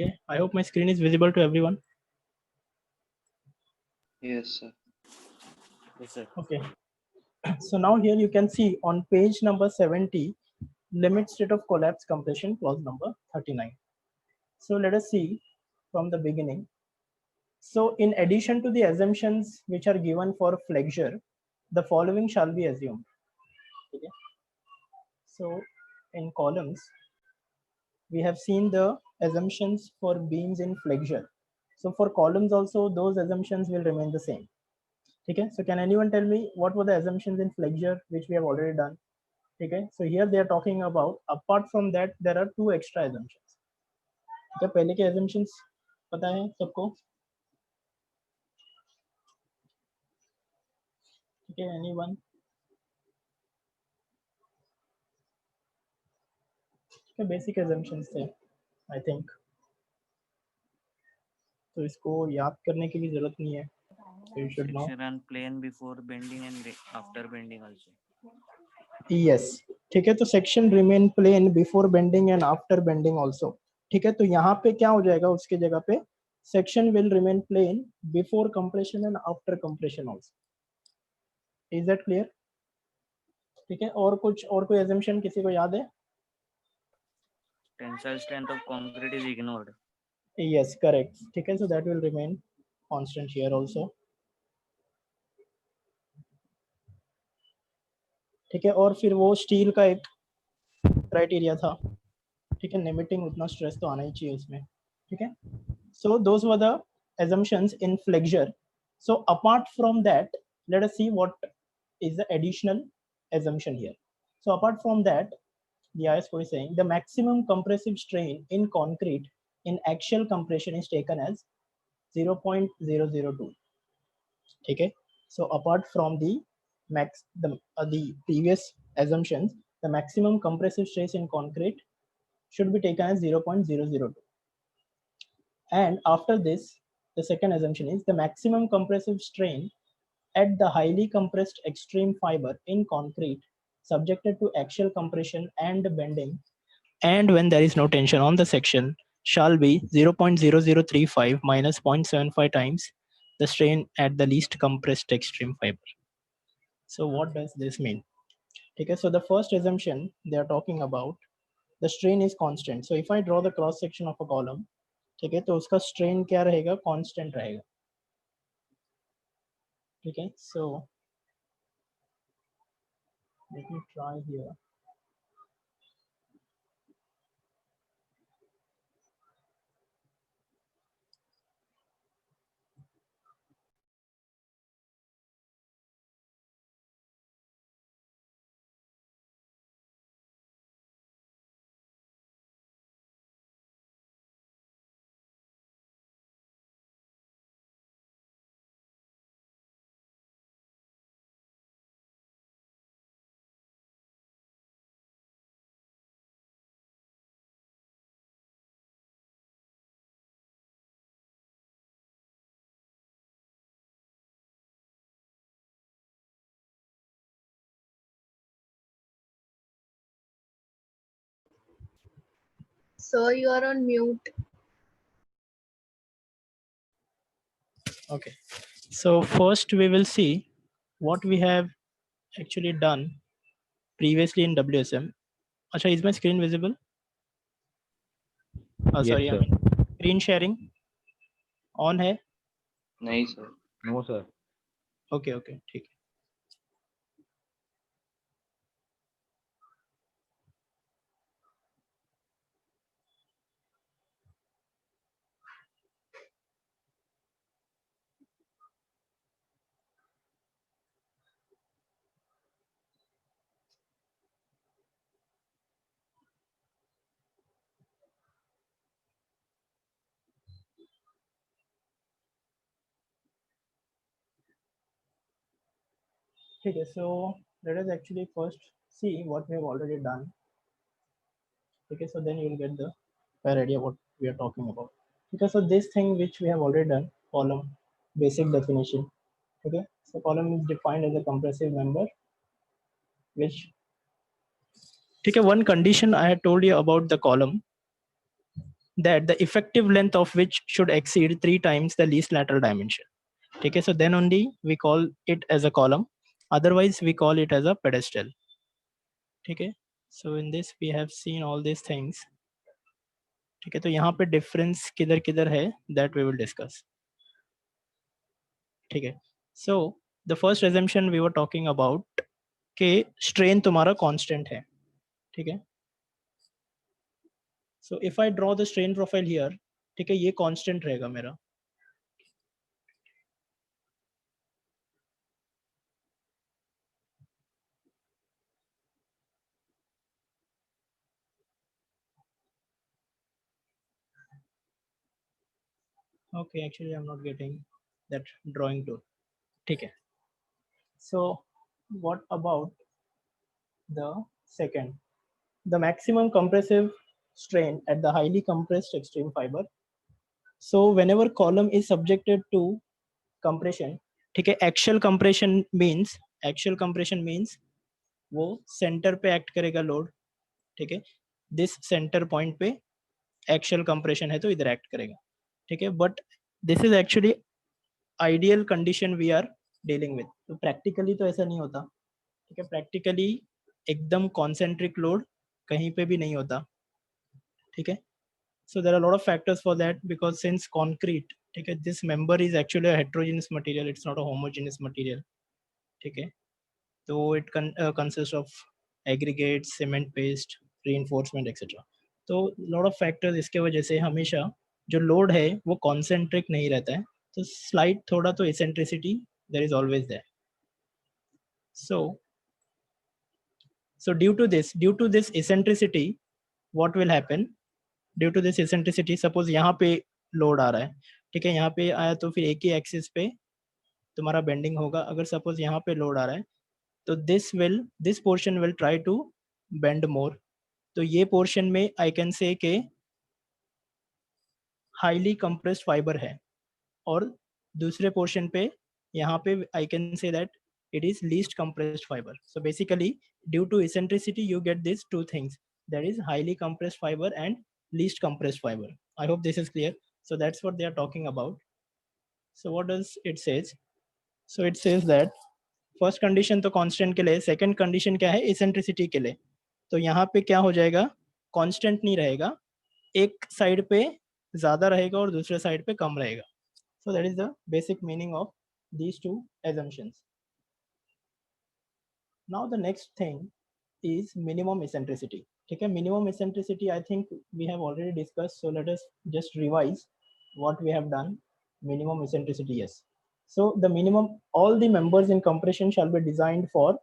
ठीक है, I hope my screen is visible to everyone. Yes, sir. Yes, sir. Okay. So now here you can see on page number 70, limit state of collapse compression clause number 39. So let us see from the beginning. So in addition to the assumptions which are given for flexure, the following shall be assumed. Okay. So in columns, we have seen the assumptions for beams in flexure. So for columns also, those assumptions will remain the same. Okay. So can anyone tell me what were the assumptions in flexure which we have already done? Okay. So here they are talking about, apart from that, there are two extra assumptions. Okay. पहले के assumptions पता है सबको? Okay. Anyone? Okay. Basic assumptions थे, I think. तो इसको याद करने की भी जरूरत नहीं है. So you should know. Section run plane before bending and after bending also. Yes. ठीक है, तो section remain plane before bending and after bending also. ठीक है, तो यहाँ पे क्या हो जाएगा उसके जगह पे, section will remain plane before compression and after compression also. Is that clear? ठीक है, और कोई assumption किसी को याद है? Tensile strength of concrete is ignored. Yes, correct. ठीक है, so that will remain constant here also. ठीक है, और फिर वो स्टील का एक क्राइटेरिया था. ठीक है, लिमिटिंग उतना स्ट्रेस तो आना ही चाहिए उसमें. ठीक है, so those were the assumptions in flexure. So apart from that, let us see what is the additional assumption here. So apart from that, the ISO is saying the maximum compressive strain in concrete in axial compression is taken as 0.002. Okay, so apart from the previous assumptions, the maximum compressive stress in concrete should be taken as 0.002. And after this, the second assumption is the maximum compressive strain at the highly compressed extreme fiber in concrete subjected to axial compression and bending, and when there is no tension on the section, shall be 0.0035 minus 0.75 times the strain at the least compressed extreme fiber. So what does this mean? Okay, so the first assumption they are talking about, the strain is constant. So if I draw the cross section of a column, ठीक है, तो उसका strain क्या रहेगा? Constant रहेगा. Okay, so let me try here. Sir, you are on mute. Okay, so first we will see what we have actually done previously in WSM. Acha, is my screen visible? Yes, Sorry, sir. I mean screen sharing on है? नहीं sir. No, sir. Okay, okay, ठीक है. Okay, so let us actually first see what we have already done. Okay, so then you will get the fair idea what we are talking about. Okay, so this thing which we have already done, column, basic definition. Okay, so column is defined as a compressive member which, okay, one condition I had told you about the column, that the effective length of which should exceed 3 times the least lateral dimension. Okay, so then only we call it as a column, otherwise we call it as a pedestal. Okay, so in this we have seen all these things. ठीक है, तो यहाँ पे difference किधर किधर है that we will discuss. ठीक है, so the first assumption we were talking about कि strain तुम्हारा constant है. ठीक है, so if I draw the strain profile here, ठीक है, ये constant रहेगा मेरा. Okay, actually I'm not getting that drawing tool. ठीक है, so what about the second, the maximum compressive strain at the highly compressed extreme fiber. So whenever column is subjected to compression, ठीक है, axial compression means वो center पे act करेगा load. ठीक है, this center point पे axial compression है तो इधर act करेगा. ठीक है, but this is actually ideal condition we are dealing with. तो practically तो ऐसा नहीं होता. ठीक है, practically एकदम concentric load कहीं पे भी नहीं होता. ठीक है, so there are a lot of factors for that, because since concrete, ठीक है, this member is actually a heterogeneous material, it's not a homogeneous material. ठीक है, so it consists of aggregates, cement paste, reinforcement etc. तो lot of factors इसके वजह से हमेशा जो load है वो concentric नहीं रहता है, तो slight थोड़ा तो eccentricity there is always there. So due to this eccentricity, what will happen? Due to this eccentricity, suppose यहाँ पे load आ रहा है, ठीक है, यहाँ पे आया तो फिर एक ही एक्सिस पे तुम्हारा बेंडिंग होगा. अगर सपोज यहाँ पे लोड आ रहा है तो this portion will try to bend more. तो ये पोर्शन में आई कैन से के हाईली कंप्रेस्ड फाइबर है, और दूसरे पोर्शन पे यहाँ पे I can say that it is least compressed fiber. So basically due to eccentricity you get these two things, that is highly compressed fiber and least compressed fiber. I hope this is clear. So that's what they are talking about. So what does it says? So it says that first condition तो constant के लिए, second condition क्या है, eccentricity के लिए. तो यहाँ पे क्या हो जाएगा, कांस्टेंट नहीं रहेगा, एक साइड पे ज्यादा रहेगा और दूसरे साइड पे कम रहेगा. सो that is the basic meaning of these two assumptions. Now the next thing is minimum eccentricity. ठीक है, minimum eccentricity I think we have already discussed, so let us just revise what we have done. Minimum eccentricity, yes. So the minimum, all the members in compression shall be designed for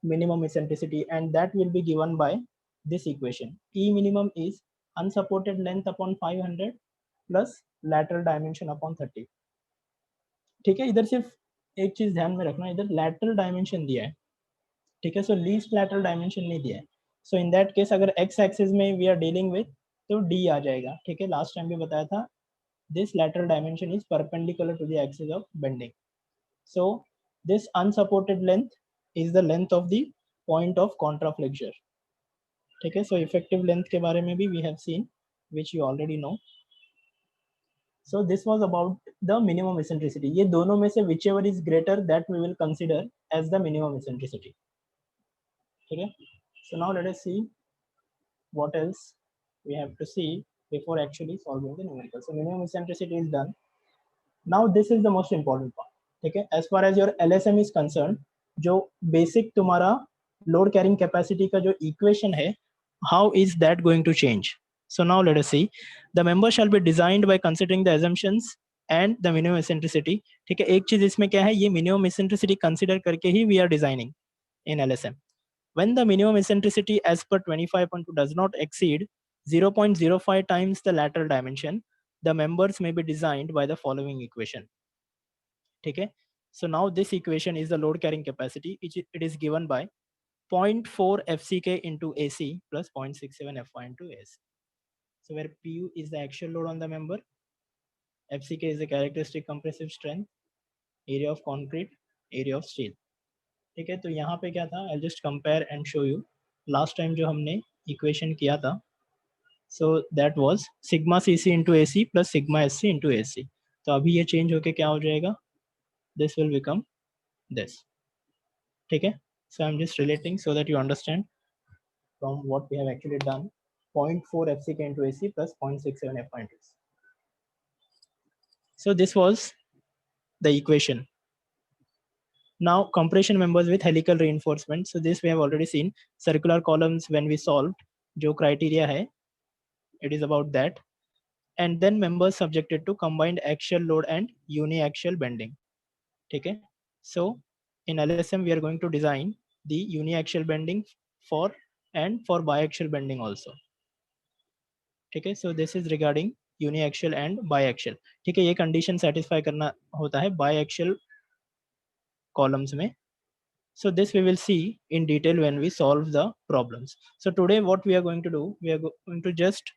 minimum eccentricity, and that will be given by this equation. E minimum is unsupported length upon 500 plus lateral dimension upon 30. ठीक है, इधर सिर्फ एक चीज ध्यान में रखना, इधर lateral dimension दिया है. ठीक है, सो लीस्ट लैटरल डायमेंशन नहीं दिया है. सो इन दैट केस अगर एक्स एक्सिस में वी आर डीलिंग विद तो डी आ जाएगा. ठीक है, लास्ट टाइम भी बताया था, this lateral dimension is perpendicular to the axis of bending. So this unsupported length is the length of the point of contraflexure. ठीक है, सो इफेक्टिव लेंथ के बारे में भी we have seen, which you already know. So this was about the minimum eccentricity. ये दोनों में से whichever is greater that we will consider as the minimum eccentricity. Okay, so now let us see what else we have to see before actually solving the numerical. So minimum eccentricity is done. Now this is the most important part. Okay, as far as your LSM is concerned, जो basic तुम्हारा load carrying capacity का जो equation है, how is that going to change? So now let us see. The member shall be designed by considering the assumptions and the minimum eccentricity. ठीक है, एक चीज इसमें क्या है, ये minimum eccentricity consider करके ही we are designing in LSM. When the minimum eccentricity as per 25.2 does not exceed 0.05 times the lateral dimension, the members may be designed by the following equation. ठीक है, so now this equation is the load carrying capacity. It is given by 0.4 FCK into AC plus 0.67 FY into AS. So where PU is the actual load on the member, FCK is the characteristic compressive strength, area of concrete, area of steel. ठीक है, तो यहाँ पे क्या था, I just compare and show you. Last time जो हमने equation किया था, So that was sigma cc into ac plus sigma sc into ac. तो अभी ये change होके क्या हो जाएगा? This will become this. ठीक है? So I'm just relating so that you understand from what we have actually done. 0.4 fck into ac plus 0.67 f into ac. So this was the equation. Now compression members with helical reinforcement. So this we have already seen. Circular columns when we solved, जो criteria है, it is about that. And then members subjected to combined axial load and uniaxial bending. ठीक है? So in LSM we are going to design the uniaxial bending for and for biaxial bending also. ठीक है? So this is regarding uniaxial and biaxial. ठीक है? ये condition satisfy करना होता है biaxial columns में. So this we will see in detail when we solve the problems. So today what we are going to do, we are going to just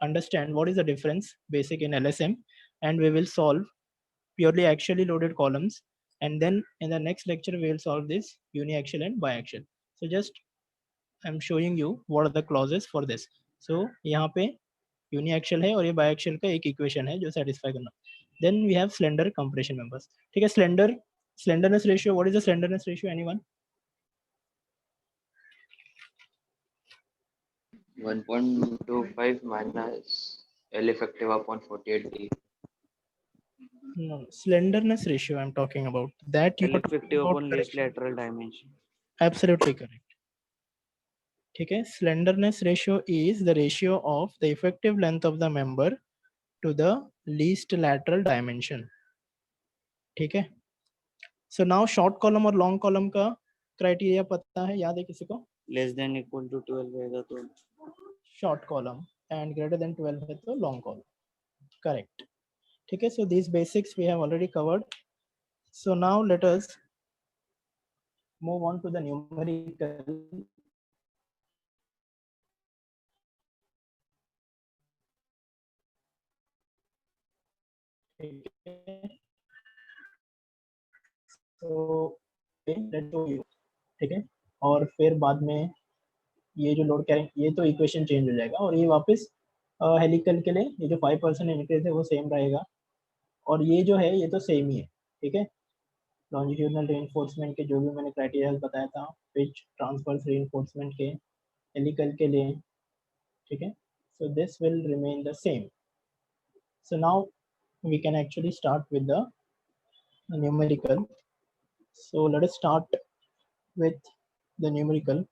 understand what is the difference basic in LSM, and we will solve purely axially loaded columns, and then in the next lecture we will solve this uniaxial and biaxial. So just I'm showing you what are the clauses for this. So यहाँ पे uniaxial है और ये biaxial का एक equation है जो satisfy करना. Then we have slender compression members. ठीक है? Slenderness ratio. What is the slenderness ratio? Anyone? 1.25 minus L effective upon 48D. No, slenderness ratio I'm talking about. That you L are talking effective about upon least correction. lateral dimension. Absolutely correct. ठीक है? Slenderness ratio is the ratio of the effective length of the member to the least lateral dimension. ठीक है? So now short column और long column का criteria पता है? याद है किसी को? Less than equal to 12 रहेगा तो Short column and greater than 12 है तो long column. Correct. ठीक है? So these basics we have already covered. So now let us move on to the numerical. ठीक है? So let's show you. ठीक है? और फिर बाद में ये जो लोड कैरिंग, ये तो इक्वेशन चेंज हो जाएगा और ये वापस हेलिकल के लिए ये जो 5% इंक्रीज है वो सेम रहेगा, और ये जो है ये तो सेम ही है. ठीक है? लॉन्जिट्यूडनल रीइंफोर्समेंट के जो भी मैंने क्राइटेरिया बताया था, पिच ट्रांसवर्स रीइंफोर्समेंट के, हेलिकल के लिए. ठीक है? So this will remain the same. So now we can actually start with the numerical. So let us start with the numerical.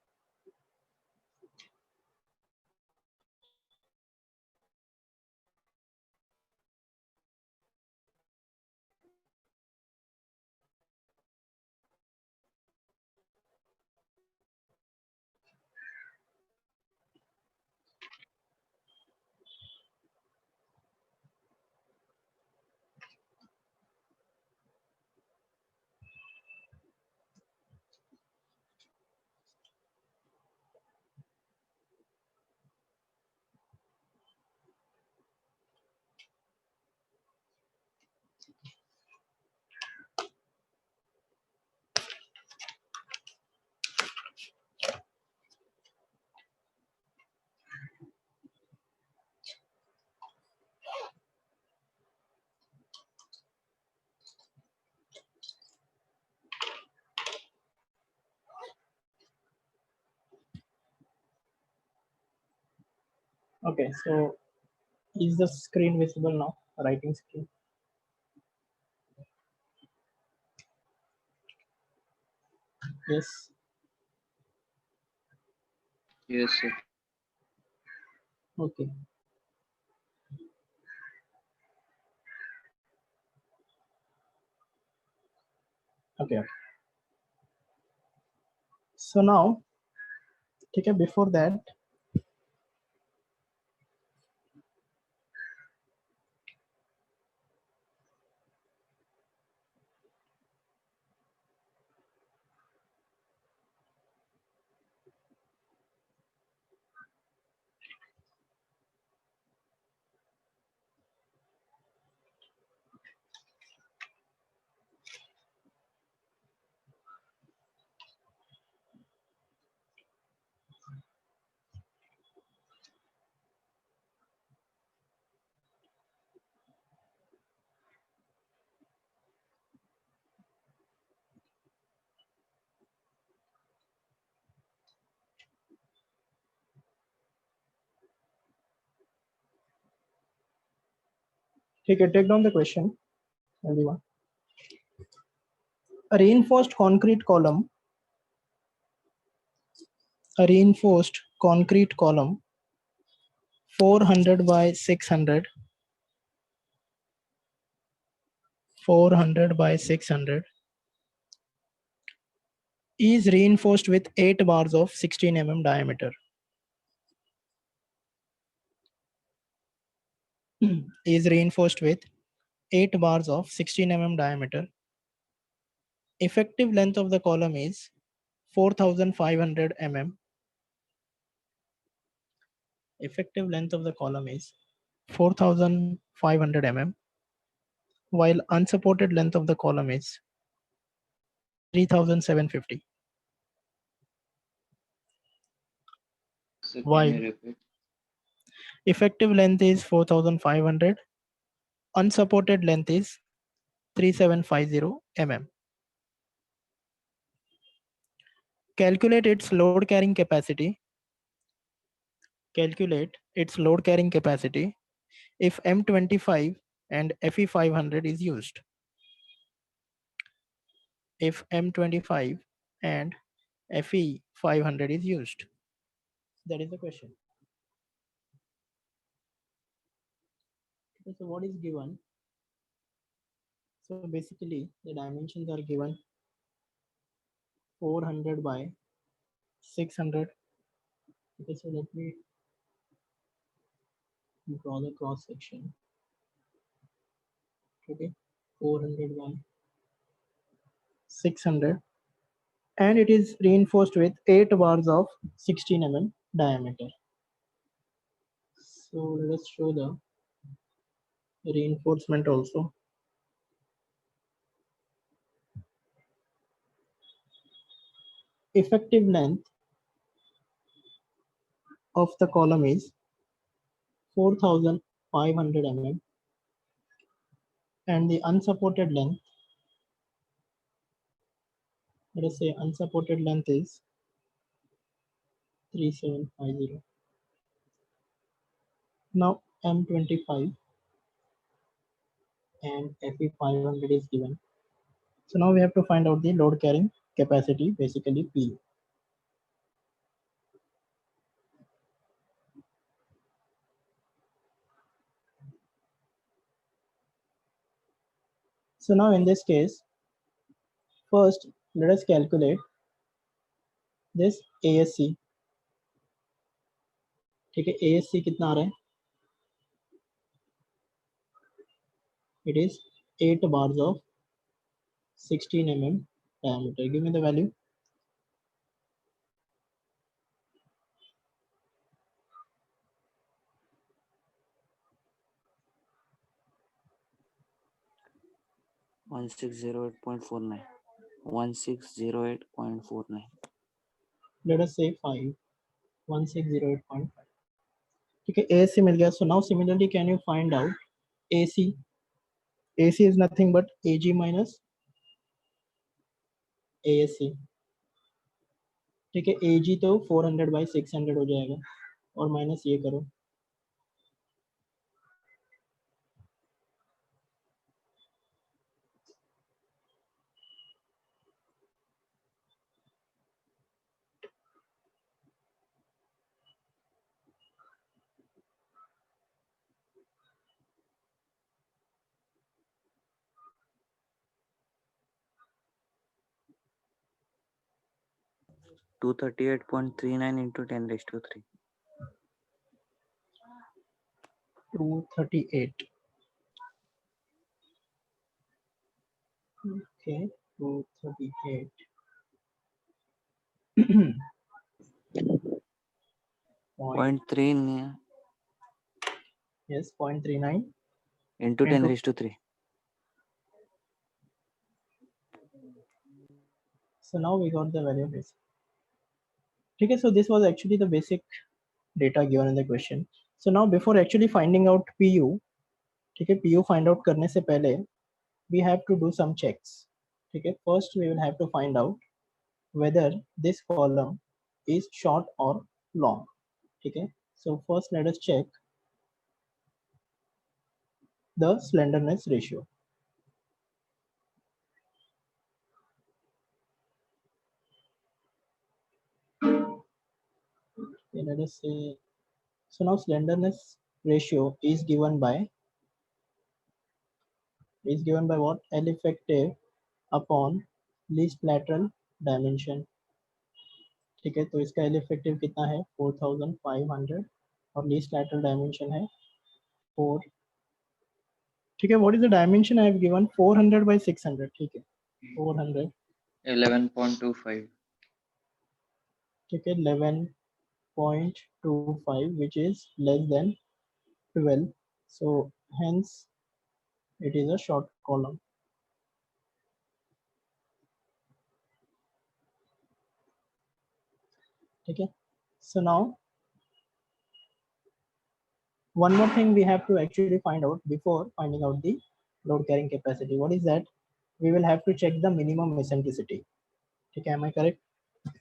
Okay, so is the screen visible now? Writing screen. Yes. Yes, sir. Okay. Okay. So now, ठीक है, before that, ठीक है, take down the question, everyone. A reinforced concrete column, 400 by 600, 400 by 600 is reinforced with 8 bars of 16 mm diameter. Is reinforced with 8 bars of 16 mm diameter. Effective length of the column is 4500 mm. Effective length of the column is 4500 mm, while unsupported length of the column is 3750. So can While you repeat? effective length is 4500, unsupported length is 3750 mm. Calculate its load carrying capacity. Calculate its load carrying capacity if M25 and FE500 is used. If M25 and FE500 is used. That is the question. So what is given? So basically the dimensions are given 400 by 600. Okay, so let me draw the cross section. Okay, 400 by 600, and it is reinforced with 8 bars of 16 mm diameter. So let us show the reinforcement also. Effective length of the column is 4500 mm, and the unsupported length, let us say unsupported length is 3750. Now M25 and FE500 is given. So now we have to find out the load carrying capacity, basically P. So now in this case, first let us calculate this ASC. ठीक है, ASC कितना आ रहा है? It is 8 bars of 16 mm diameter. Give me the value. One 1608.49. 1608.49. Let us say 5. 1608.5. Okay, ASC मिल गया. So now similarly, can you find out AC? AC is nothing but AG minus ASC. ठीक है, AG तो 400 by 600 हो जाएगा, और minus ये करो. Two 38.39 into 10⁻³ 238. Okay, 238. Point, 0.3 yes, 0.39 into into 10⁻³. So now we got the value of this. Okay, so this was actually the basic data given in the question. So now before actually finding out PU, okay, PU find out करने से पहले we have to do some checks. Okay, first we will have to find out whether this column is short or long. Okay, so first let us check the slenderness ratio. Okay, let us say, so now slenderness ratio is given by what? L effective upon least lateral dimension. ठीक है, तो इसका L effective कितना है 4500 और least lateral dimension है 4. ठीक है, what is the dimension I have given? 400 by 600. ठीक है, 400. 11.25. ठीक है, 11.25 which is less than 12. So hence it is a short column. ठीक है, so now one more thing we have to actually find out before finding out the load carrying capacity. What is that? We will have to check the minimum eccentricity. ठीक है, am I correct?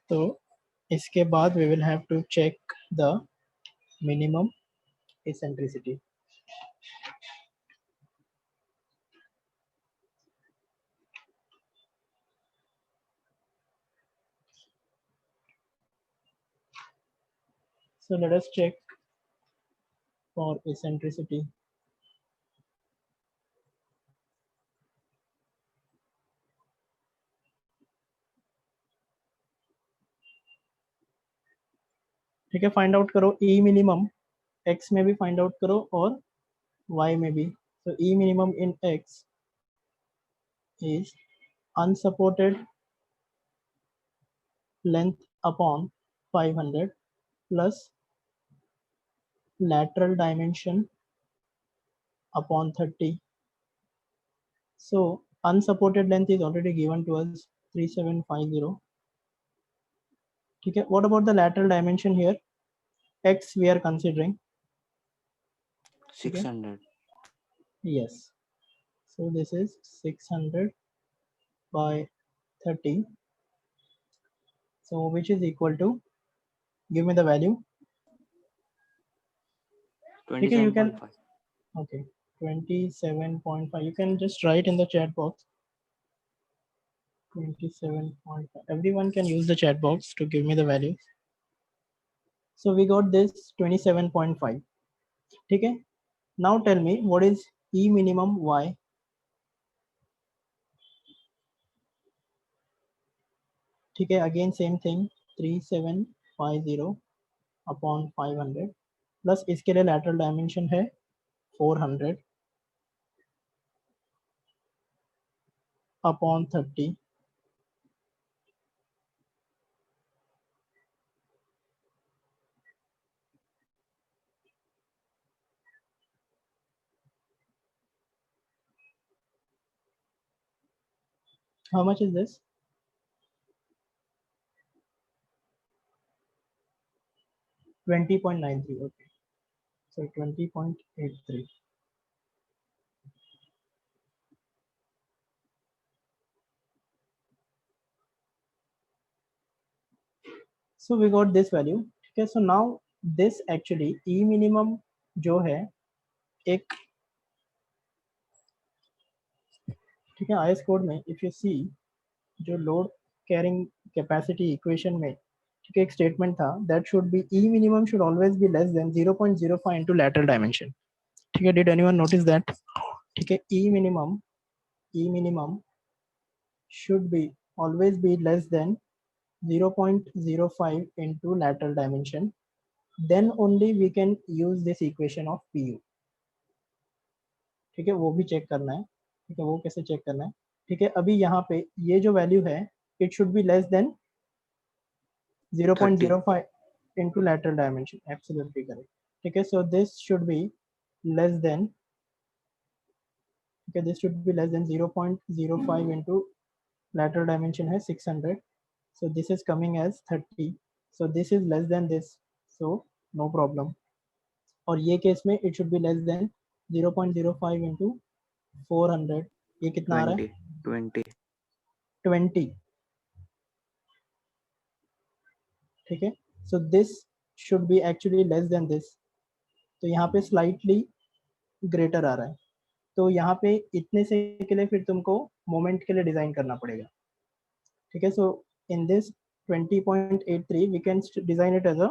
तो इसके बाद we will have to check the minimum eccentricity. So let us check for eccentricity. ठीक है, find out करो E minimum X में भी फाइंड आउट करो और Y में भी. So E minimum in X is unsupported length upon 500 plus lateral dimension upon 30. So unsupported length is already given to us 3750. ठीक है, what about the lateral dimension here? X we are considering. 600. Yes. So this is 600 by 30. So which is equal to, give me the value. Okay, you can, 27.5. okay, 27.5. You can just write in the chat box. 27.5. Everyone can use the chat box to give me the value. So we got this 27.5. ठीक है, now tell me what is E minimum Y. ठीक है, again same thing 3750 upon 500 plus इसके लिए lateral dimension है 400 upon 30. How much is this? 20.93. Okay, so 20.83. So we got this value. Okay, so now this actually E minimum जो है एक, ठीक है, IS कोड में if you see जो load carrying capacity equation में, ठीक है, एक statement था that should be E minimum should always be less than 0.05 into lateral dimension. ठीक है, did anyone notice that? ठीक है, E minimum should be always be less than 0.05 into lateral dimension. Then only we can use this equation of PU. ठीक है, वो भी check करना है. ठीक है, वो कैसे चेक करना है? ठीक है, अभी यहाँ पे ये जो वैल्यू है it should be less than 0.05 into lateral dimension. Absolutely correct. ठीक है, so this should be less than, okay, this should be less than 0.05 into lateral dimension है 600. So this is coming as 30. So this is less than this. So no problem. और ये case में it should be less than 0.05 into 400. ये कितना आ रहा है? 20. ठीक है, so this should be actually less than this. तो यहाँ पे slightly greater आ रहा है. तो यहाँ पे इतने से के लिए फिर तुमको मोमेंट के लिए डिजाइन करना पड़ेगा, ठीक है। So in this 20.83 we can design it as a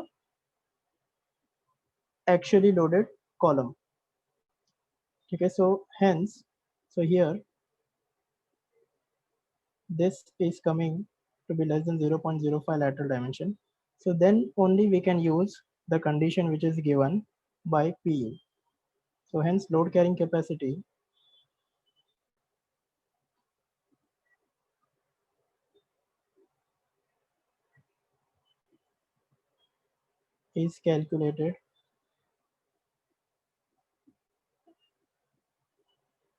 actually loaded column, ठीक है। so hence, so here this is coming to be less than 0.05 lateral dimension, so then only we can use the condition which is given by PU. So hence load carrying capacity is calculated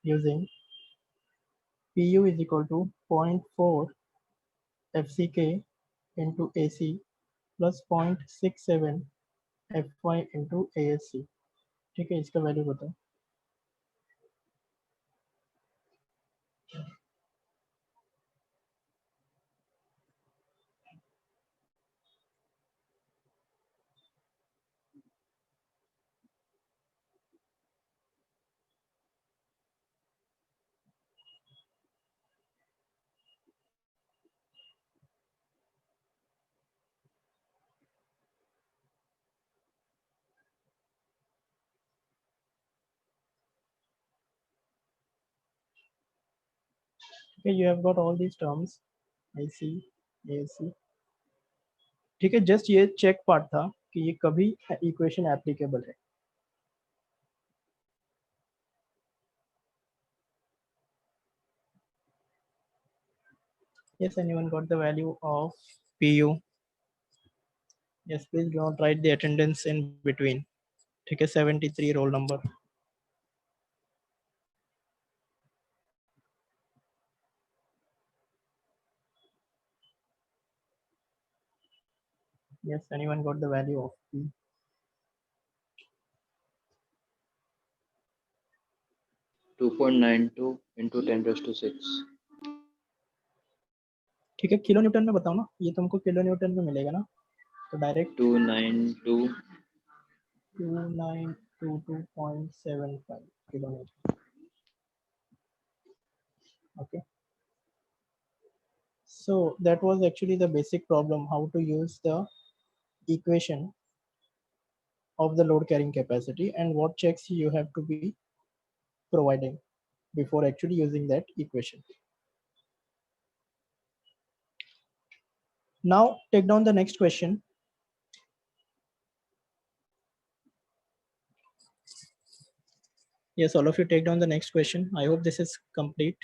using PU is equal to 0.4 FCK into AC plus 0.67 FY into ASC, ठीक है। इसका value बताओ। Okay, you have got all these terms AC, ASC, ठीक है। Just ये check part था कि ये कभी इक्वेशन एप्लीकेबल है। Yes, anyone got the value of PU? Yes, please do not write the attendance in between, ठीक है। 73 roll number। Yes, anyone got the value of P? .92 into 10⁻⁶. ठीक है, किलो न्यूटन में बताओ ना, ये तुमको किलो न्यूटन में मिलेगा ना, तो direct 2922.75 kilo Newton. Okay, so that was actually the basic problem, how to use the equation of the load carrying capacity and what checks you have to be providing before actually using that equation. Now take down the next question. Yes, all of you take down the next question. I hope this is complete.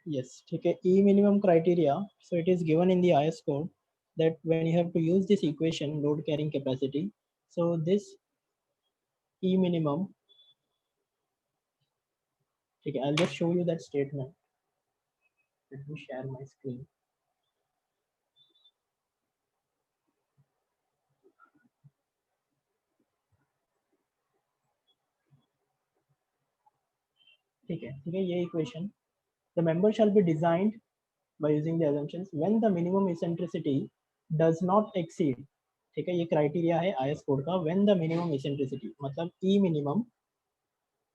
Yes, okay. E minimum criteria. So it is given in the IS code that when you have to use this equation, load carrying capacity, so this E minimum, okay, I'll just show you that statement. Let me share my screen. ठीक है, ये equation. The member shall be designed by using the assumptions when the minimum eccentricity does not exceed, ठीक है, ये criteria है IS code का, when the minimum eccentricity मतलब E minimum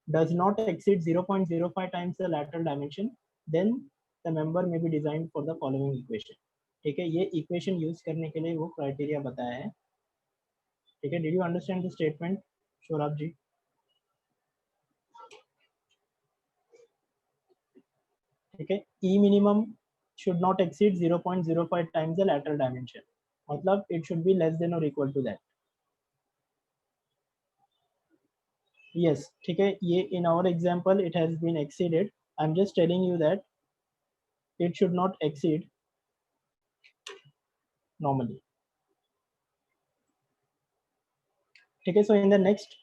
does not exceed 0.05 times the lateral dimension, then the member may be designed for the following equation, ठीक है। ये equation use करने के लिए वो क्राइटेरिया बताया है, ठीक है। Did you understand the statement, शोराब जी? ठीक है, E minimum should not exceed 0.05 times the lateral dimension, मतलब it should be less than or equal to that. Yes, ठीक है, ये in our example it has been exceeded. I'm just telling you that it should not exceed normally. ठीक है, so in the next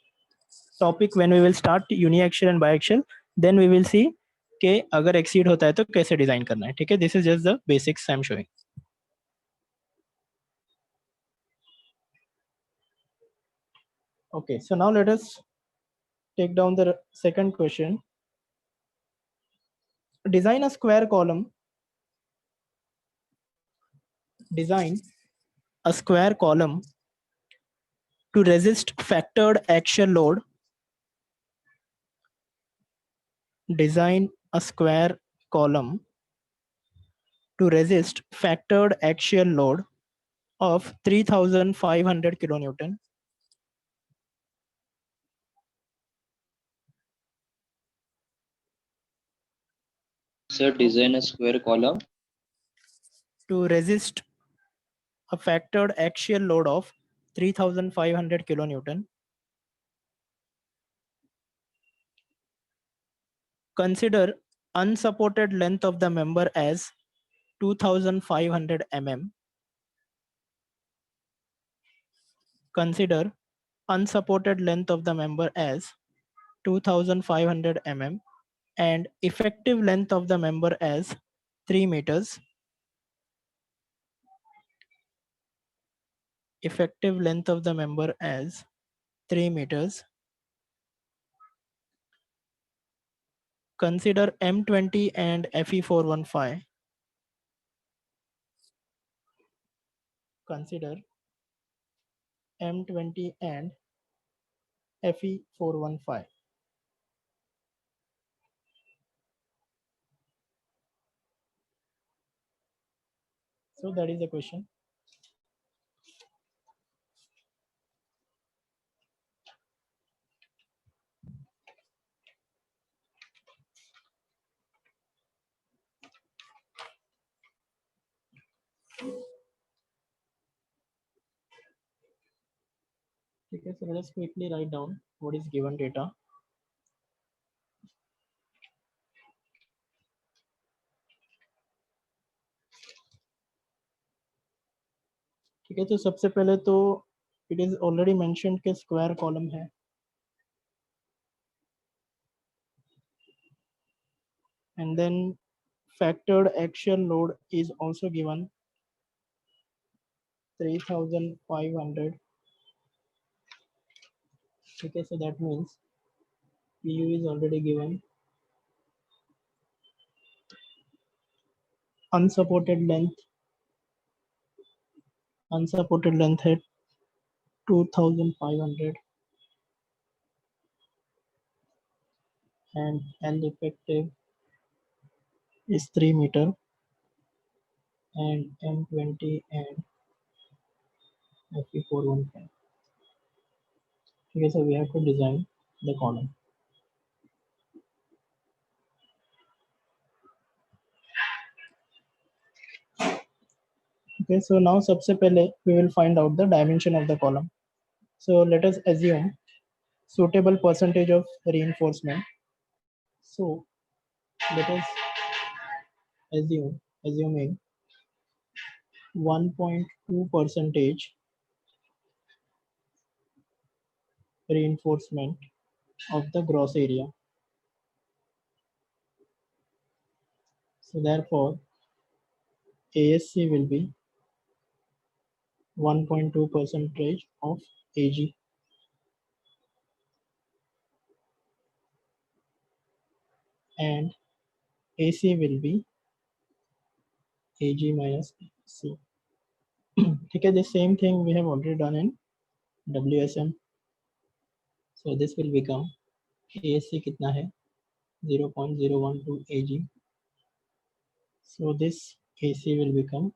topic when we will start uniaxial and biaxial, then we will see कि अगर exceed होता है तो कैसे design करना है, ठीक है। This is just the basics I'm showing. Okay, so now let us take down the second question. Design a square column. Design a square column to resist factored axial load, design a square column to resist factored axial load of 3500 kilonewton Sir, design a square column. to resist a factored axial load of 3500 kilonewton. Consider unsupported length of the member as 2500 mm. Consider unsupported length of the member as 2500 mm and effective length of the member as 3 meters. Effective length of the member as 3 meters. Consider M20 and Fe415. Consider M20 and Fe415. So that is the question. Okay, so let us quickly write down what is given data. ठीक है, तो सबसे पहले तो it is already mentioned कि square column है. And then factored axial load is also given 3500. Okay, so that means PU is already given. Unsupported length है 2500 and L effective is 3 meter and M20 and Fe415. Okay, so we have to design the column. Okay, so now सबसे पहले we will find out the dimension of the column. So let us assume suitable percentage of reinforcement. So let us assuming 1.2 percentage reinforcement of the gross area. So therefore ASC will be 1.2 percentage of AG. And AC will be AG minus C. Okay, the same thing we have already done in WSM. So this will become ASC कितना है 0.012 AG. So this AC will become,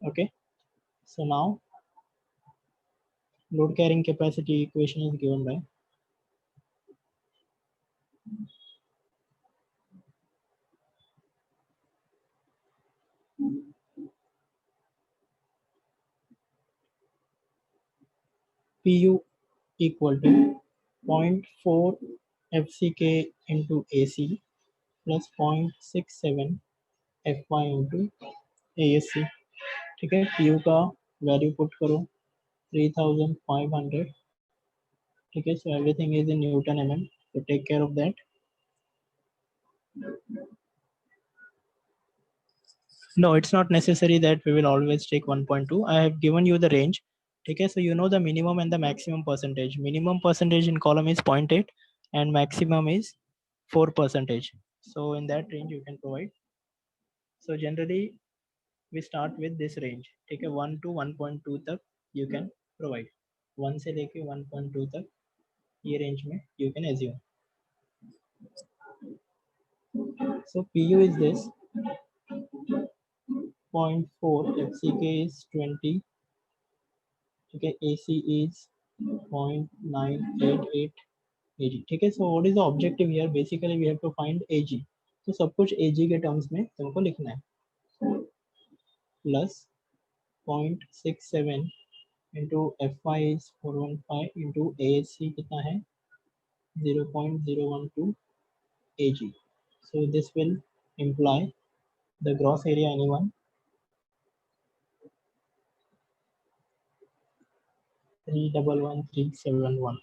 okay. So now load carrying capacity equation is given by PU equal to 0.4 FCK into AC plus 0.67 FY into ASC. ठीक है, PU का value put करो 3500. ठीक है, so everything is in Newton mm, so take care of that. No, it's not necessary that we will always take 1.2. I have given you the range. Okay, so you know the minimum and the maximum percentage. Minimum percentage in column is 0.8 and maximum is 4%. So in that range you can provide. So generally we start with this range. ठीक है, 1 to 1.2 तक you can provide, 1 से लेके 1.2 तक ये range में you can assume. So PU is this 0.4, FCK is 20, okay, AC is 0.988 AG. ठीक है, so what is the objective here? Basically we have to find AG. तो सब कुछ AG के terms में तुमको लिखना है. Plus 0.67 into FY is 415 into ASC कितना है 0.012 AG. So this will imply the gross area, anyone? 311371.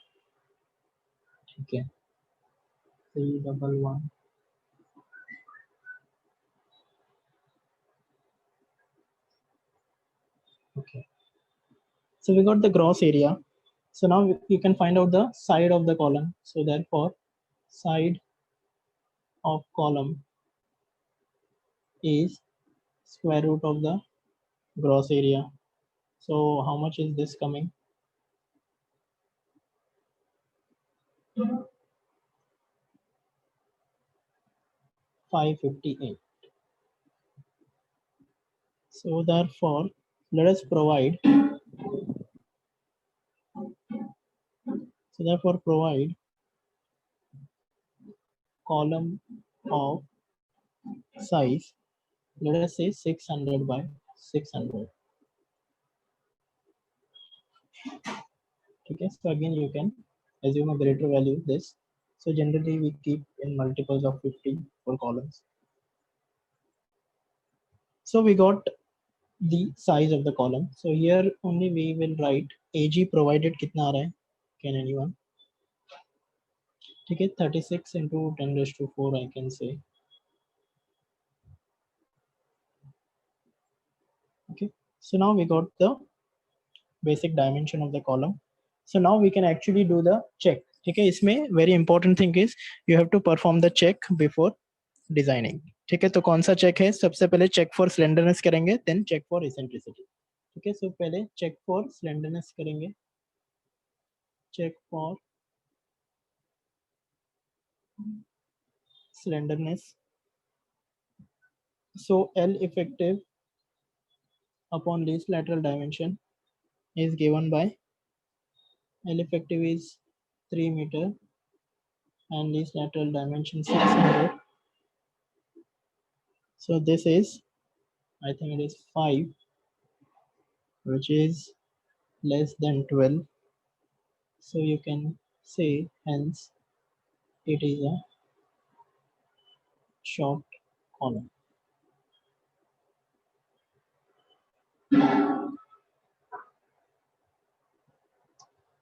ठीक है, 311. Okay, so we got the gross area. So now you can find out the side of the column. So therefore side of column is square root of the gross area. So how much is this coming? 558. So therefore let us provide, column of size, let us say 600 by 600. Okay, so again you can assume a greater value this. So generally we keep in multiples of 50 for columns. So we got the size of the column. So here only we will write AG provided कितना आ रहा है? Can anyone? ठीक है, 36 into 10 raised to 4 I can say. Okay, so now we got the basic dimension of the column. So now we can actually do the check. ठीक है, इसमें very important thing is you have to perform the check before designing. ठीक है, तो कौन सा check है? सबसे पहले check for slenderness करेंगे, then check for eccentricity. ठीक है, so पहले check for slenderness करेंगे, check for slenderness. So L effective upon least lateral dimension is given by L effective is 3 meter and least lateral dimension 600. So this is, I think it is 5, which is less than 12. So you can say hence it is a short column.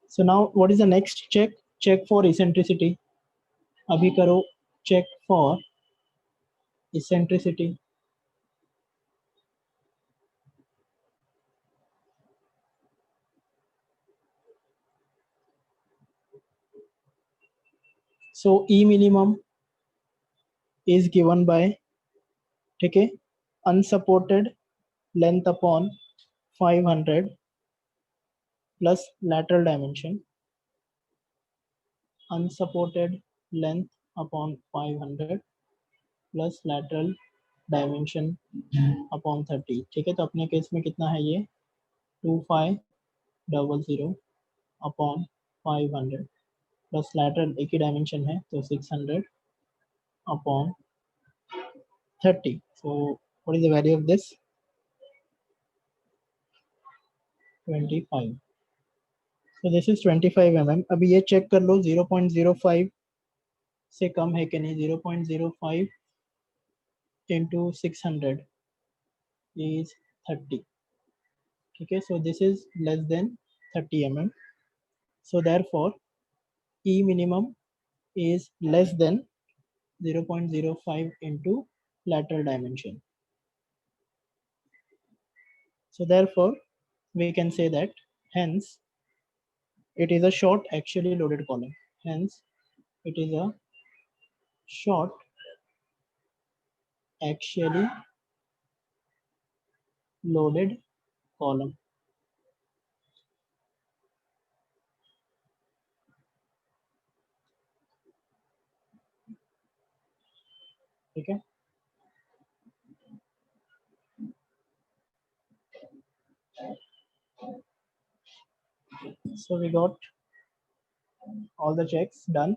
So now what is the next check? Check for eccentricity. अभी करो check for eccentricity. So E minimum is given by, ठीक है, unsupported length upon 500 plus lateral dimension, unsupported length upon 500 plus lateral dimension upon 30. ठीक है, तो अपने case में कितना है ये 2500 upon 500 plus lateral एक ही डायमेंशन है तो 600 upon 30. So what is the value of this? 25. So this is 25 mm. अभी ये चेक कर लो 0.05 से कम है कि नहीं. 0.05 into 600 is 30. Okay, so this is less than 30 mm. So therefore E minimum is less than 0.05 into lateral dimension. So therefore we can say that hence it is a short axially loaded column. Hence it is a short axially loaded column. ठीक है, so we got all the checks done.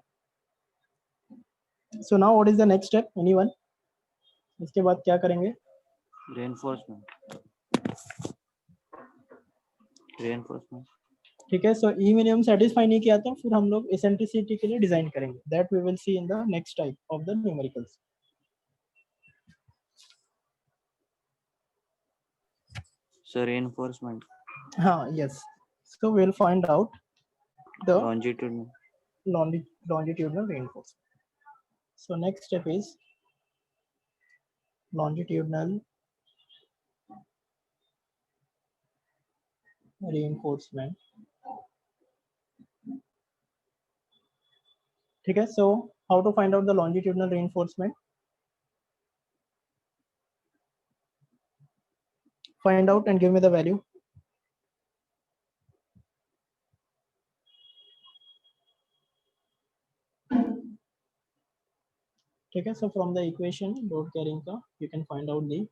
So now what is the next step? Anyone? इसके बाद क्या करेंगे? reinforcement ठीक है, सो ई minimum satisfy नहीं किया तो फिर हम लोग एसेंट्रिसिटी के लिए डिजाइन करेंगे. That we will see in the next type of the numericals. so reinforcement हाँ, yes. So we'll find out the longitudinal longitudinal reinforcement. So next step is longitudinal reinforcement. ठीक है, so how to find out the longitudinal reinforcement? Find out and give me the value. ठीक है, so from the equation load carrying का you can find out the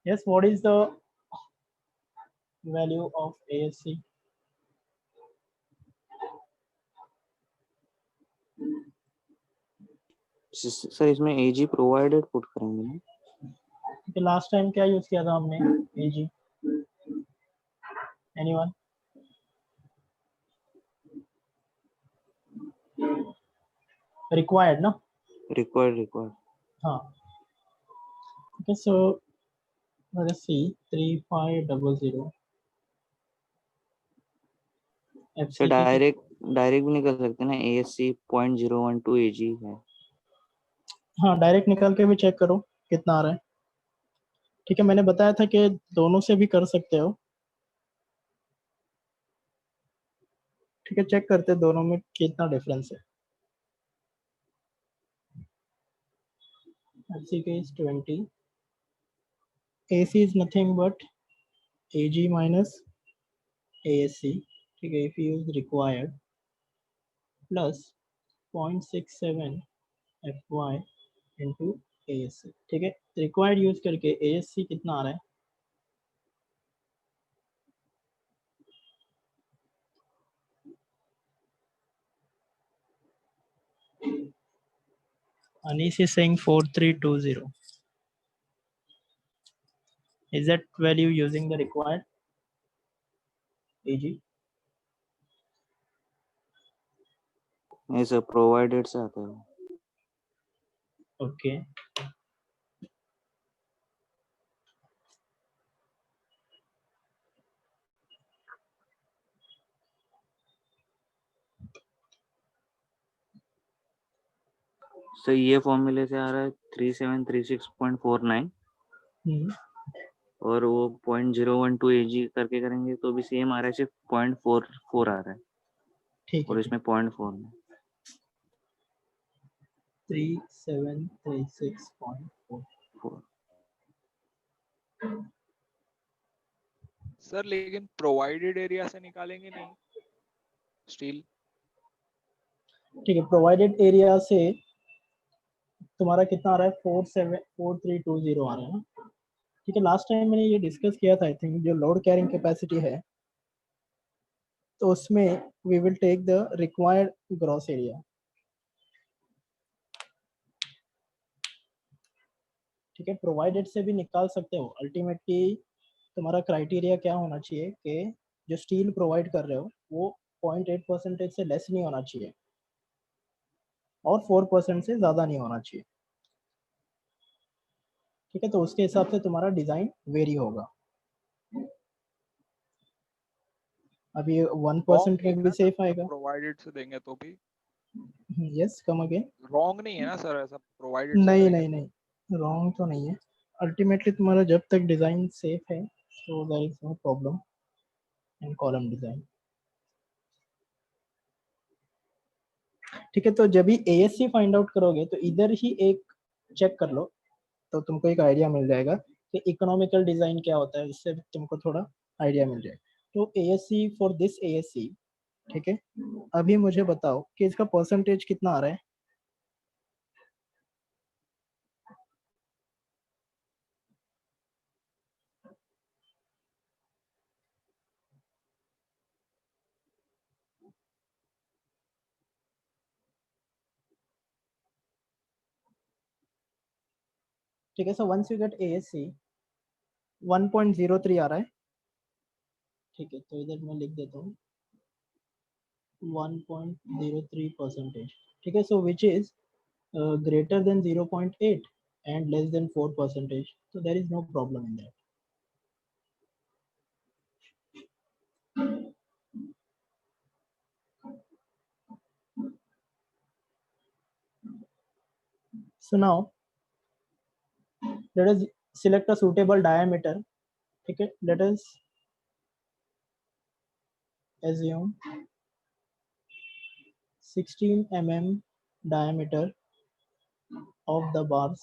yes, what is the value of ASC? Sir इसमें AG provided put करेंगे ना. तो last time क्या use किया था हमने? AG. Anyone? Required, no? Required. हाँ. Okay, so let us see 3500. Sir direct भी निकल सकते हैं ना. ASC 0.012 AG है. हाँ, डायरेक्ट निकाल के भी चेक करो कितना आ रहा है. ठीक है, मैंने बताया था कि दोनों से भी कर सकते हो. ठीक है, चेक करते हैं दोनों में कितना डिफरेंस है. FCK is 20. AC is nothing but AG minus ASC. ठीक है, if you use required plus 0.67 FY into ASC. ठीक है, required यूज करके ASC कितना आ रहा है? Anish is saying 4320. Is that value using the required AG? नहीं सर, प्रोवाइडेड से आता है. Okay. सर ये फॉर्मूले से आ रहा है 3736.49 और वो 0.012 AG करके करेंगे तो भी सेम आ रहा है, सिर्फ 0.44 आ रहा है. ठीक और है, इसमें 0.4 में 3736.4. सर लेकिन प्रोवाइडेड एरिया से निकालेंगे नहीं स्टील. ठीक है, प्रोवाइडेड एरिया से तुम्हारा कितना आ रहा है? 4320 आ रहा है ना. ठीक है, लास्ट टाइम मैंने ये डिस्कस किया था. आई थिंक जो लोड कैरिंग कैपेसिटी है तो उसमें we will take the required gross area. ठीक है, प्रोवाइडेड से भी निकाल सकते हो. अल्टीमेटली तुम्हारा क्राइटेरिया क्या होना चाहिए कि जो स्टील प्रोवाइड कर रहे हो वो 0.8% से लेस नहीं होना चाहिए. और 4% से ज्यादा नहीं होना चाहिए। ठीक है, तो उसके हिसाब से तुम्हारा डिजाइन वेरी होगा। अभी 1% में भी सेफ आएगा। प्रोवाइडेड से देंगे तो भी यस, कम अगेन। रॉन्ग नहीं है ना सर, ऐसा प्रोवाइडेड से नहीं करेंगे नहीं नहीं, रॉन्ग तो नहीं है। अल्टीमेटली तुम्हारा जब तक डिजाइन सेफ है तो there is no problem in column design. ठीक है, तो जब भी एएससी फाइंड आउट करोगे तो इधर ही एक चेक कर लो, तो तुमको एक आइडिया मिल जाएगा कि इकोनॉमिकल डिजाइन क्या होता है, इससे तुमको थोड़ा आइडिया मिल जाएगा। तो एएससी फॉर दिस एएससी, ठीक है, अभी मुझे बताओ कि इसका परसेंटेज कितना आ रहा है। ठीक है, so once you get ASC 1.03 आ रहा है। ठीक है, तो इधर मैं लिख देता हूँ 1.03%। ठीक है, सो which is greater than 0.8 and less than 4%, so there is no problem in that. So now let us select a suitable diameter. Okay, let us assume 16 mm diameter of the bars.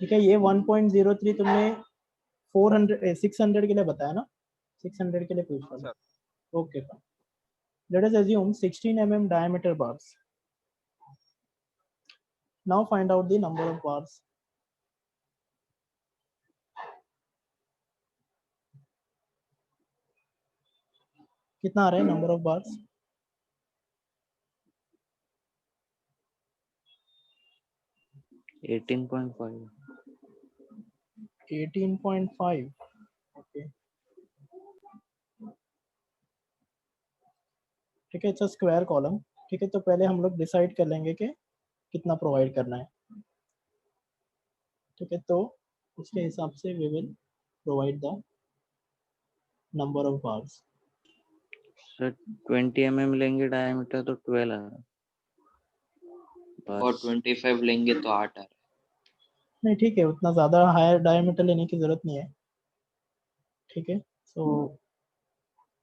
ठीक है, ये 1.03 तुमने 600 के लिए बताया ना, 600 के लिए पूछ रहा था। Okay, let us assume 16 mm diameter bars. Now find out the number of bars. कितना आ रहा है नंबर ऑफ बार्स? 18.5। 18.5। ओके, ठीक है, इट्स अ स्क्वायर कॉलम। ठीक है, तो पहले हम लोग डिसाइड कर लेंगे कि कितना प्रोवाइड करना है। ठीक है, तो उसके हिसाब से we will provide the number of bars. Sir 20 mm लेंगे डायमीटर तो 12 आ रहा और बस। 25 लेंगे तो 8 आ रहा नहीं, ठीक है, उतना ज़्यादा हायर डायमीटर लेने की ज़रूरत नहीं है। ठीक है, सो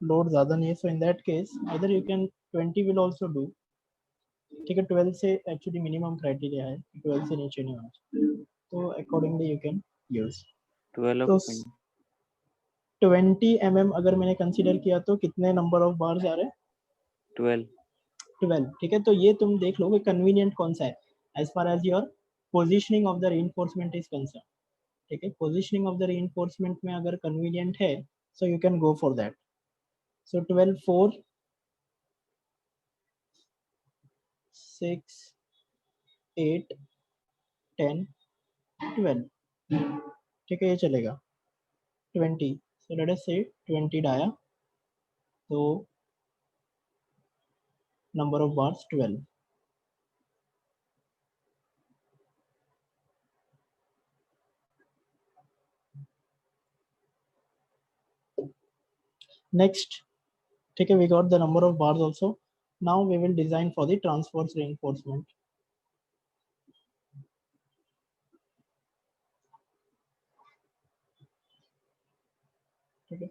लोड ज़्यादा नहीं है, so in that case other you can 20 will also do. ठीक है, 12 से एक्चुअली मिनिमम क्राइटेरिया है, 12 से नीचे नहीं होना चाहिए, तो अकॉर्डिंगली यू कैन यूज। 12 तो पॉइंट 20 mm अगर मैंने कंसीडर किया तो कितने नंबर ऑफ बार्स आ रहे हैं? 12। 12। ठीक है, तो ये तुम देख लो कि कन्वीनियंट कौन सा है as far as your positioning of the reinforcement is concern. ठीक है, पोजिशनिंग ऑफ द रीइंफोर्समेंट में अगर कन्वीनियंट है so you can go for that. सो 12, 4, 6, 8, 10, 12। ठीक है, ये चलेगा। 20, सो लेट अस से 20 डाया, तो नंबर ऑफ बार्स 12। Next, ठीक है, we got the number of bars also. Now we will design for the transverse reinforcement. ठीक है,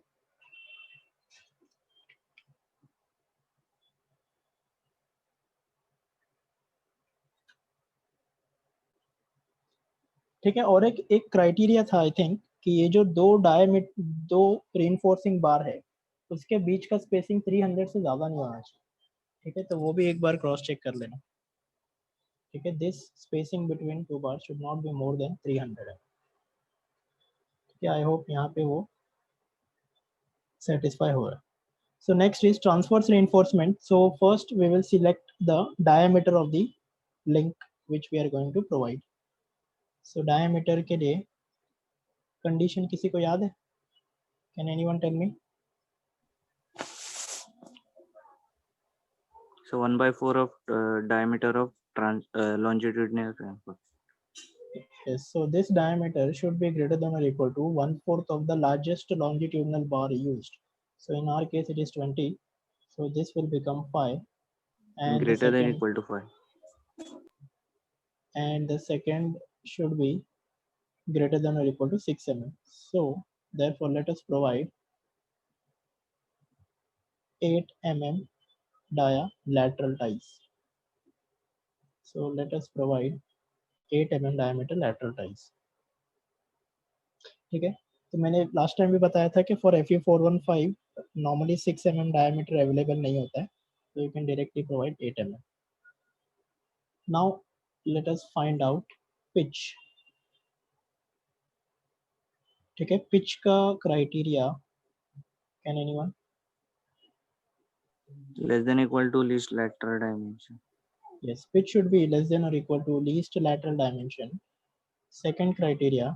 ठीक है, और एक क्राइटेरिया था आई थिंक कि ये जो दो रेनफोर्सिंग बार है उसके बीच का स्पेसिंग 300 से ज़्यादा नहीं होना चाहिए। ठीक है, तो वो भी एक बार क्रॉस चेक कर लेना। ठीक है, this spacing between two bar should not be more than 300। ठीक है, आई होप यहाँ पे वो सेटिस्फाई हो रहा है। So next is transverse reinforcement. So first we will select the diameter of the link which we are going to provide. So diameter के लिए condition किसी को याद है? Can anyone tell me? So 1/4 of diameter of longitudinal transverse. Yes, so this diameter should be greater than or equal to 1/4 of the largest longitudinal bar used. So in our case, it is 20. So this will become 5. And Greater than equal to 5. and the second should be greater than or equal to 6 mm. So therefore, let us provide 8 mm dia lateral ties. So let us provide 8 mm diameter lateral ties. ठीक है, तो मैंने last time भी बताया था कि for FE415 normally 6 mm diameter available नहीं होता है, so you can directly provide 8 mm. Now let us find out pitch. ठीक है, pitch का criteria, can anyone? Less than equal to least lateral dimension. Yes, pitch should be less than or equal to least lateral dimension. Second criteria,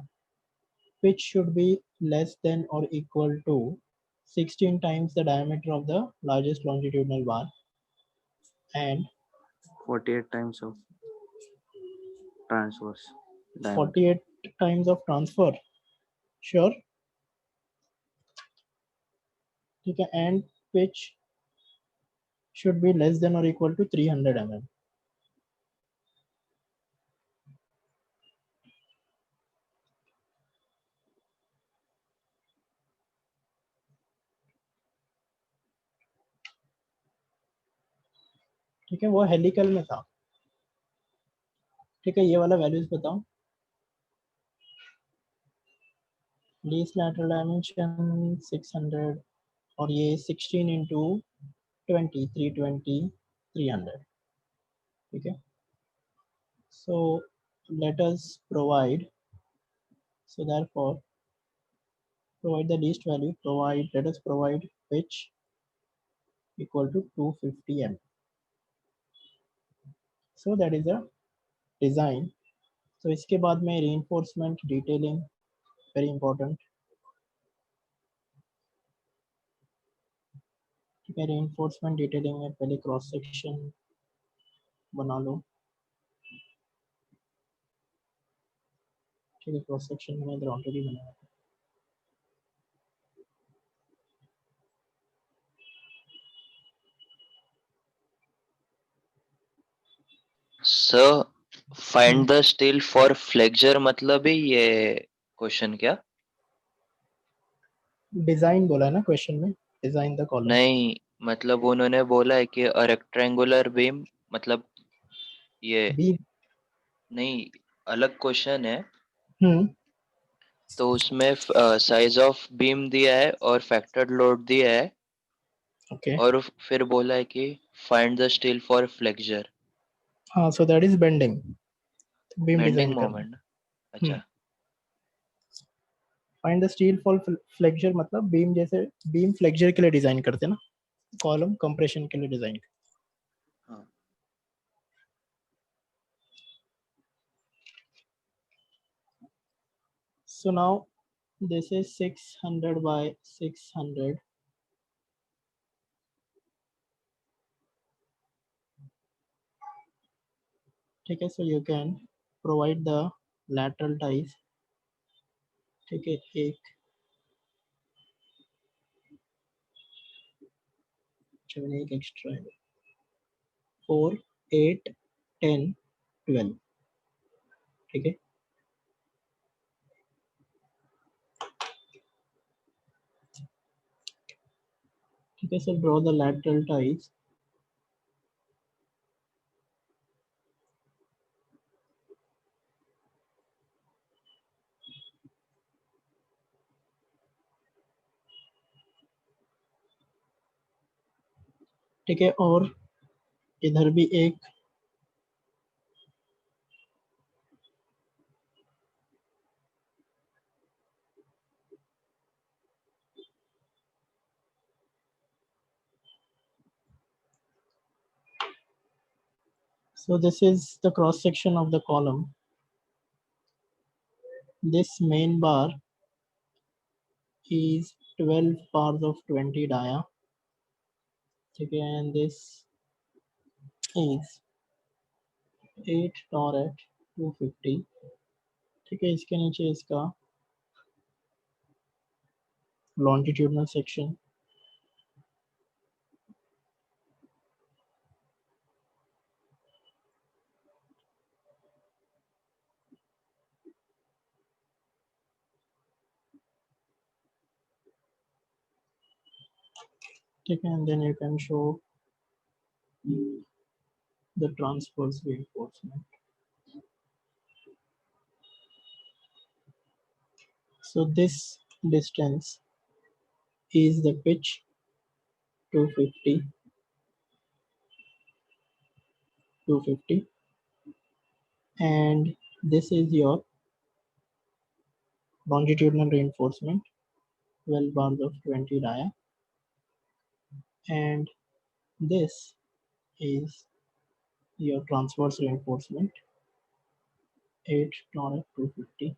pitch should be less than or equal to 16 times the diameter of the largest longitudinal bar and 48 times of transverse diameter. 48 times of transfer. Sure. ठीक है, and pitch should be less than or equal to 300 mm. ठीक है, वो helical में था. ठीक है, ये वाला वैल्यूज बताओ. लीस्ट लैटरल डायमेंशन 600 और ये 16 इंटू 20 320 300. ठीक है, so let us provide, so therefore provide the least value, let us provide pitch equal to 250 mm. So that is a design. So इसके बाद में reinforcement detailing, very important. ठीक है, reinforcement detailing में पहले क्रॉस सेक्शन बना लो. ठीक है, क्रॉस सेक्शन मैंने इधर ऑलरेडी बनाया था. Sir find the steel for flexure मतलब ही ये क्वेश्चन क्या? डिजाइन बोला है ना क्वेश्चन में, डिजाइन द कॉलम. नहीं मतलब उन्होंने बोला है कि रेक्टेंगुलर बीम मतलब ये बी. नहीं, अलग क्वेश्चन है हम्म. तो उसमें साइज ऑफ बीम दिया है और फैक्टर्ड लोड दिया है ओके. और फिर बोला है कि find the steel for flexure. हाँ, so that is bending. Beam bending design करना. मोमेंट. अच्छा. Find the steel for flexure मतलब बीम, जैसे बीम फ्लेक्चर के लिए डिजाइन करते हैं ना, कॉलम कंप्रेशन के लिए डिजाइन. हाँ. So now this is 600 by 600. ठीक है, so you can provide the lateral ties. ठीक है, एक एक एक्स्ट्रा है. 4 8 10 12. ठीक है, ठीक है, so draw the lateral ties. ठीक है, और इधर भी एक. So this is the cross section of the column. This main bar is 12 bars of 20 dia. ठीक है, and this is 8 tor at 250. ठीक है, इसके नीचे इसका longitudinal section ठीक है, and then you can show the transverse reinforcement. So this distance is the pitch 250 and this is your longitudinal reinforcement 12 bars of 20 dia and this is your transverse reinforcement 8 tor at 250